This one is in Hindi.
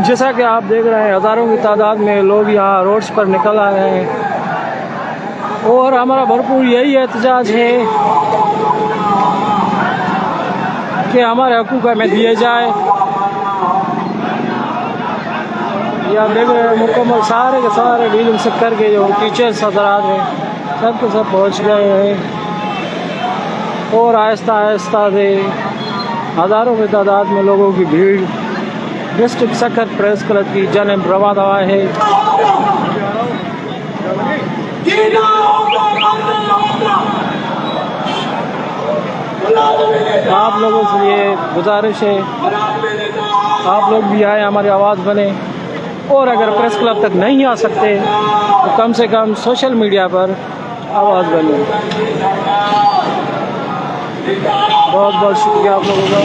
जैसा कि आप देख रहे हैं, हज़ारों की तादाद में लोग यहाँ रोड्स पर निकल आ रहे हैं और हमारा भरपूर यही एहतजाज है कि हमारे हकूक़ हमें दिए जाए। या देख रहे हैं मुकम्मल सारे के सारे डीलिंग सेक्टर के जो टीचर्स हज़रात हैं सब के सब पहुँच गए हैं और आहिस्ता आहिस्ता से हज़ारों की तादाद में लोगों की भीड़ डिस्ट्रिक्ट सेक्रेटरी प्रेस क्लब की जानब रवाना है। आप लोगों से ये गुजारिश है आप लोग भी आए, हमारी आवाज़ बने और अगर प्रेस क्लब तक नहीं आ सकते तो कम से कम सोशल मीडिया पर आवाज़ बने। बहुत बहुत शुक्रिया आप लोगों का।